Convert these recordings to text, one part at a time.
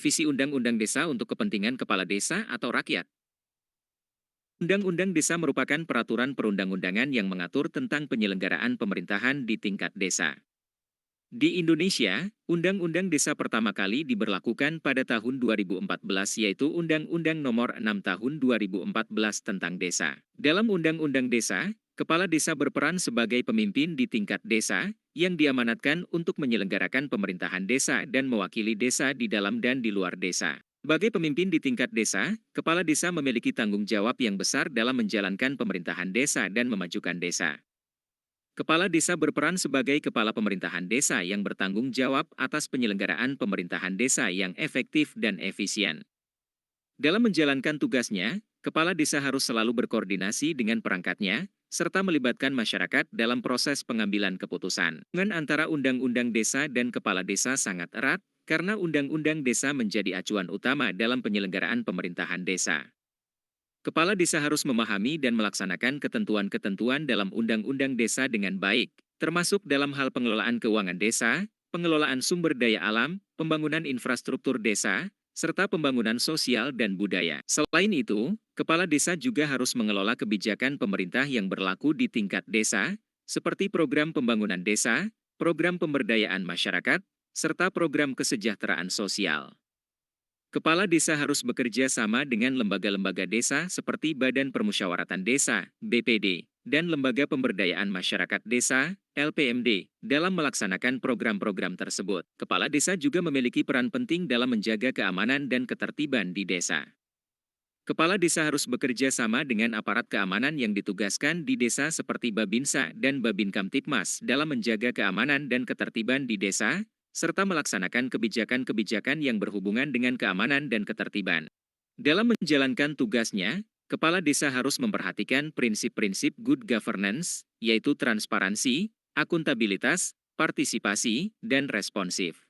Revisi Undang-Undang Desa untuk kepentingan kepala desa atau rakyat. Undang-Undang Desa merupakan peraturan perundang-undangan yang mengatur tentang penyelenggaraan pemerintahan di tingkat desa. Di Indonesia, Undang-Undang Desa pertama kali diberlakukan pada tahun 2014 yaitu Undang-Undang Nomor 6 Tahun 2014 tentang Desa. Dalam Undang-Undang Desa, Kepala Desa berperan sebagai pemimpin di tingkat desa yang diamanatkan untuk menyelenggarakan pemerintahan desa dan mewakili desa di dalam dan di luar desa. Sebagai pemimpin di tingkat desa, Kepala Desa memiliki tanggung jawab yang besar dalam menjalankan pemerintahan desa dan memajukan desa. Kepala desa berperan sebagai kepala pemerintahan desa yang bertanggung jawab atas penyelenggaraan pemerintahan desa yang efektif dan efisien. Dalam menjalankan tugasnya, kepala desa harus selalu berkoordinasi dengan perangkatnya, serta melibatkan masyarakat dalam proses pengambilan keputusan. Hubungan antara undang-undang desa dan kepala desa sangat erat, karena undang-undang desa menjadi acuan utama dalam penyelenggaraan pemerintahan desa. Kepala desa harus memahami dan melaksanakan ketentuan-ketentuan dalam undang-undang desa dengan baik, termasuk dalam hal pengelolaan keuangan desa, pengelolaan sumber daya alam, pembangunan infrastruktur desa, serta pembangunan sosial dan budaya. Selain itu, kepala desa juga harus mengelola kebijakan pemerintah yang berlaku di tingkat desa, seperti program pembangunan desa, program pemberdayaan masyarakat, serta program kesejahteraan sosial. Kepala desa harus bekerja sama dengan lembaga-lembaga desa seperti Badan Permusyawaratan Desa, BPD, dan Lembaga Pemberdayaan Masyarakat Desa, LPMD, dalam melaksanakan program-program tersebut. Kepala desa juga memiliki peran penting dalam menjaga keamanan dan ketertiban di desa. Kepala desa harus bekerja sama dengan aparat keamanan yang ditugaskan di desa seperti Babinsa dan Babinkamtipmas dalam menjaga keamanan dan ketertiban di desa, serta melaksanakan kebijakan-kebijakan yang berhubungan dengan keamanan dan ketertiban. Dalam menjalankan tugasnya, kepala desa harus memperhatikan prinsip-prinsip good governance, yaitu transparansi, akuntabilitas, partisipasi, dan responsif.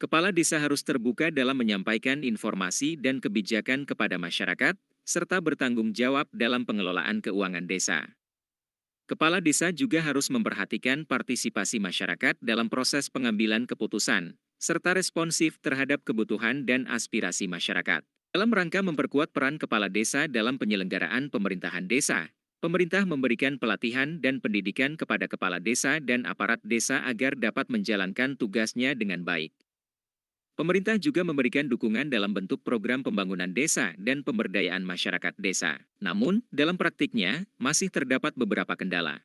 Kepala desa harus terbuka dalam menyampaikan informasi dan kebijakan kepada masyarakat, serta bertanggung jawab dalam pengelolaan keuangan desa. Kepala desa juga harus memperhatikan partisipasi masyarakat dalam proses pengambilan keputusan, serta responsif terhadap kebutuhan dan aspirasi masyarakat. Dalam rangka memperkuat peran kepala desa dalam penyelenggaraan pemerintahan desa, pemerintah memberikan pelatihan dan pendidikan kepada kepala desa dan aparat desa agar dapat menjalankan tugasnya dengan baik. Pemerintah juga memberikan dukungan dalam bentuk program pembangunan desa dan pemberdayaan masyarakat desa. Namun, dalam praktiknya, masih terdapat beberapa kendala.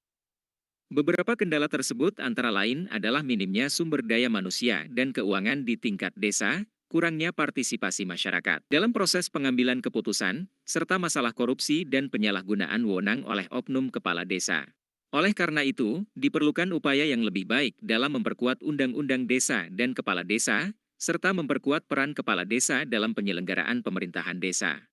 Beberapa kendala tersebut antara lain adalah minimnya sumber daya manusia dan keuangan di tingkat desa, kurangnya partisipasi masyarakat dalam proses pengambilan keputusan, serta masalah korupsi dan penyalahgunaan wewenang oleh oknum kepala desa. Oleh karena itu, diperlukan upaya yang lebih baik dalam memperkuat undang-undang desa dan kepala desa, serta memperkuat peran kepala desa dalam penyelenggaraan pemerintahan desa.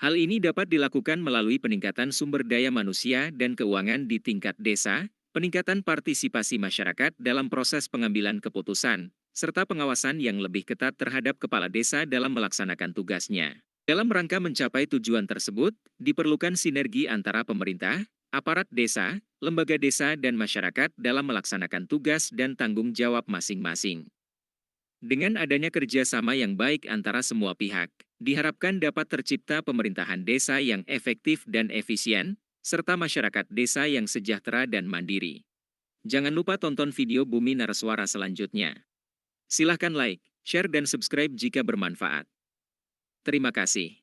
Hal ini dapat dilakukan melalui peningkatan sumber daya manusia dan keuangan di tingkat desa, peningkatan partisipasi masyarakat dalam proses pengambilan keputusan, serta pengawasan yang lebih ketat terhadap kepala desa dalam melaksanakan tugasnya. Dalam rangka mencapai tujuan tersebut, diperlukan sinergi antara pemerintah, aparat desa, lembaga desa dan masyarakat dalam melaksanakan tugas dan tanggung jawab masing-masing. Dengan adanya kerjasama yang baik antara semua pihak, diharapkan dapat tercipta pemerintahan desa yang efektif dan efisien, serta masyarakat desa yang sejahtera dan mandiri. Jangan lupa tonton video Bumi Naraswara selanjutnya. Silahkan like, share dan subscribe jika bermanfaat. Terima kasih.